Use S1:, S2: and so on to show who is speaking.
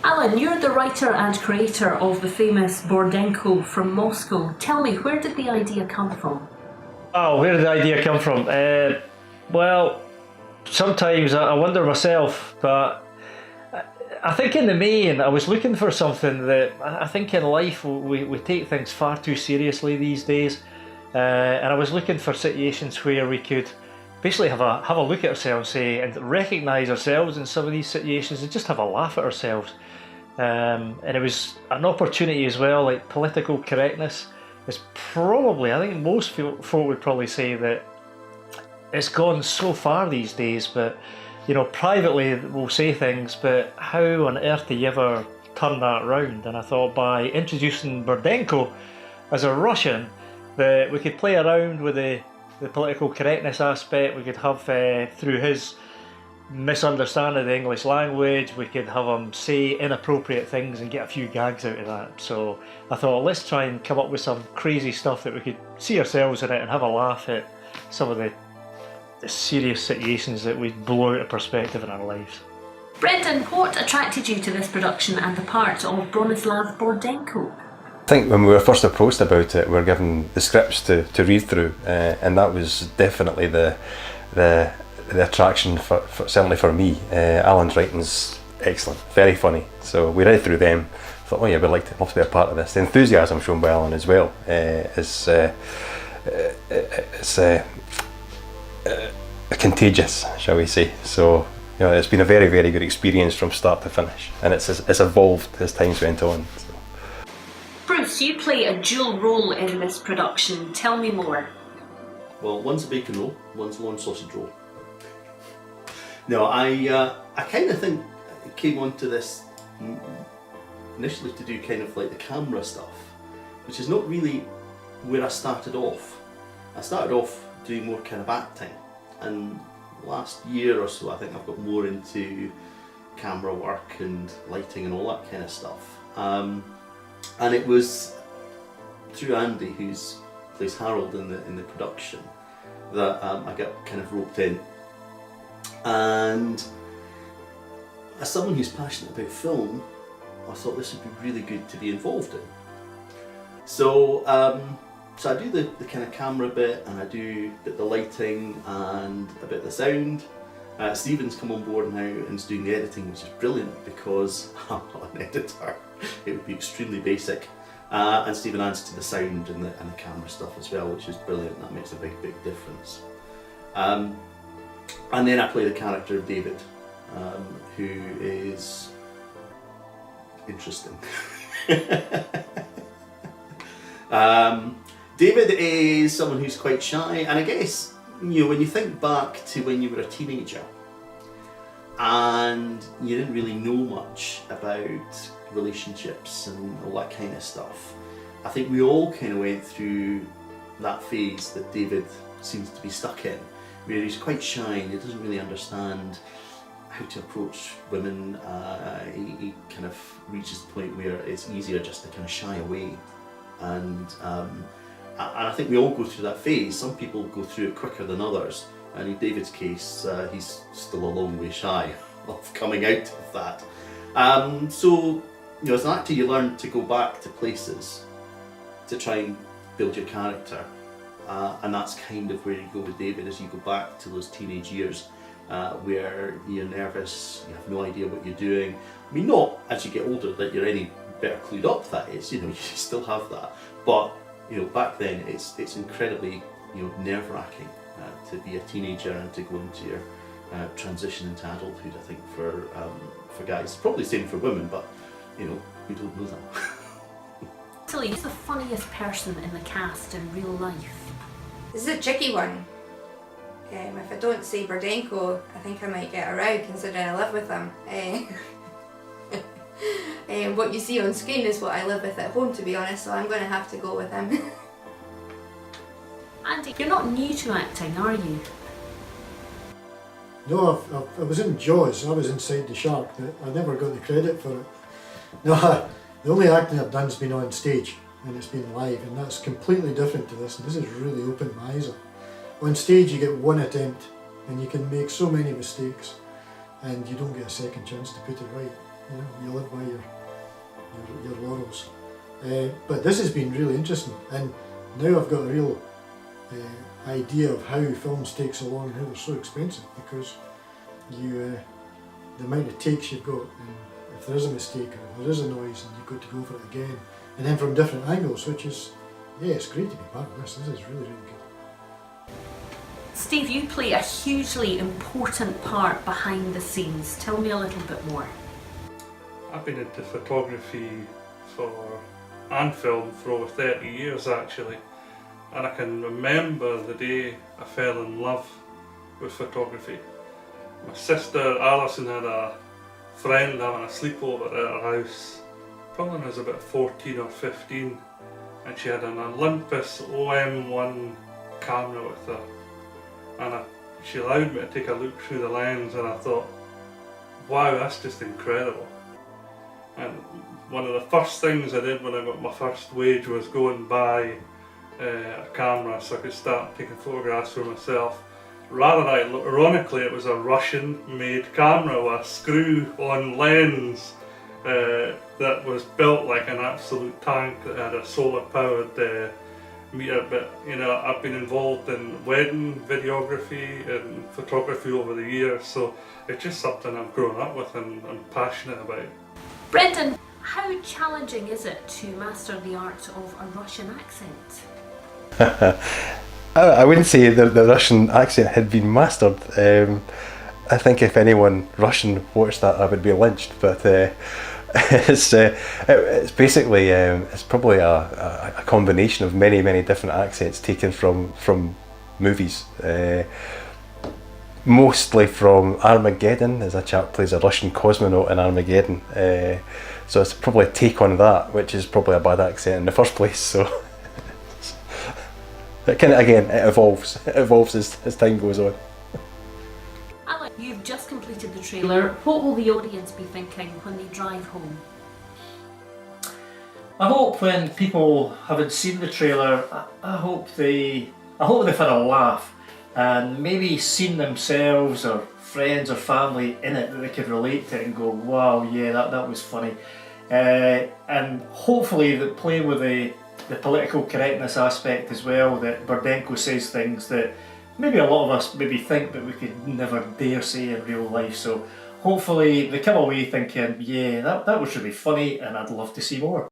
S1: Alan, you're the writer and creator of the famous Bordenko from Moscow. Tell me, where did the idea come from?
S2: Oh, where did the idea come from? Well, sometimes I wonder myself, but I think in the main I was looking for something that I think in life we take things far too seriously these days, and I was looking for situations where we could basically have a look at ourselves, say, and recognise ourselves in some of these situations and just have a laugh at ourselves. And it was an opportunity as well. Like, political correctness is probably, I think most folk would probably say that it's gone so far these days, but you know, privately we'll say things, but how on earth do you ever turn that round? And I thought by introducing Bordenko as a Russian, that we could play around with the political correctness aspect. We could have, through his misunderstanding of the English language, we could have him say inappropriate things and get a few gags out of that. So I thought, let's try and come up with some crazy stuff that we could see ourselves in it and have a laugh at some of the serious situations that we blow out of perspective in our lives.
S1: Brendan, what attracted you to this production and the part of Bronislav Bordenko?
S3: I think when we were first approached about it, we were given the scripts to read through, and that was definitely the attraction for certainly for me. Alan's writing's excellent, very funny. So we read through them, thought, oh yeah, we'd love to be a part of this. The enthusiasm shown by Alan as well is contagious, shall we say. So you know, it's been a very, very good experience from start to finish, and it's evolved as time's went on. So.
S1: Bruce, you play a dual role in this production. Tell me more.
S4: Well, one's a bacon roll, one's a lawn sausage roll. No, I kind of think I came onto this initially to do kind of like the camera stuff, which is not really where I started off. I started off doing more kind of acting, and last year or so I think I've got more into camera work and lighting and all that kind of stuff. And it was through Andy, who plays Harold in the production, that I got kind of roped in. And as someone who's passionate about film, I thought this would be really good to be involved in. So I do the kind of camera bit, and I do a bit of the lighting and a bit of the sound. Stephen's come on board now and is doing the editing, which is brilliant because I'm not an editor. It would be extremely basic. And Stephen adds to the sound and the camera stuff as well, which is brilliant. That makes a big difference. And then I play the character of David, who is interesting. David is someone who's quite shy, and I guess, you know, when you think back to when you were a teenager and you didn't really know much about relationships and all that kind of stuff, I think we all kind of went through that phase that David seems to be stuck in, where he's quite shy and he doesn't really understand how to approach women. He kind of reaches the point where it's easier just to kind of shy away, and I think we all go through that phase. Some people go through it quicker than others, and in David's case, he's still a long way shy of coming out of that. So, you know, as an actor, you learn to go back to places to try and build your character, and that's kind of where you go with David, as you go back to those teenage years where you're nervous, you have no idea what you're doing. I mean, not as you get older that you're any better clued up, that is, you know, you still have that, but you know, back then it's incredibly, you know, nerve-wracking to be a teenager and to go into your transition into adulthood. I think for guys, probably the same for women, but you know, we don't know that.
S1: Tilly, who's the funniest person in the cast in real life?
S5: This is a tricky one. If I don't say Bordenko, I think I might get a row, considering I live with him. What you see on screen is what I live with at home, to be honest, so I'm going to have to go with him.
S1: Andy, you're not new to acting, are you?
S6: No, I was in Jaws. I was inside the shark, but I never got the credit for it. No, the only acting I've done's been on stage, and it's been live, and that's completely different to this, and this has really opened my eyes up. On stage you get one attempt, and you can make so many mistakes, and you don't get a second chance to put it right. You know, you live by your laurels. But this has been really interesting, and now I've got a real idea of how films take so long and how they're so expensive, because the amount of takes you've got, and if there is a mistake or if there is a noise, and you've got to go for it again, and then from different angles, which is, yeah, it's great to be part of this. This is really, really good.
S1: Steve, you play a hugely important part behind the scenes. Tell me a little bit more.
S7: I've been into photography and film for over 30 years actually, and I can remember the day I fell in love with photography. My sister Alison had a friend having a sleepover at her house, probably when I was about 14 or 15, and she had an Olympus OM1 camera with her, and she allowed me to take a look through the lens, and I thought, wow, that's just incredible. And one of the first things I did when I got my first wage was go and buy a camera so I could start taking photographs for myself. Rather ironically, it was a Russian-made camera with a screw-on lens that was built like an absolute tank that had a solar-powered meter. But you know, I've been involved in wedding videography and photography over the years, so it's just something I've grown up with and I'm passionate about.
S1: Brendan, how challenging is it to master the art of a Russian accent?
S3: I wouldn't say the Russian accent had been mastered. I think if anyone Russian watched that, I would be lynched. But it's basically it's probably a combination of many different accents taken from movies. Mostly from Armageddon, as a chap plays a Russian cosmonaut in Armageddon. So it's probably a take on that, which is probably a bad accent in the first place. So it kind of, again, it evolves as time goes on.
S1: Alan, you've just completed the trailer. What will the audience be thinking when they drive home?
S2: I hope when people haven't seen the trailer, I hope they've had a laugh and maybe seen themselves or friends or family in it that they could relate to it and go, wow, yeah, that was funny. And hopefully that playing with the political correctness aspect as well, that Bordenko says things that maybe a lot of us maybe think but we could never dare say in real life. So hopefully they come away thinking, yeah, that was really funny and I'd love to see more.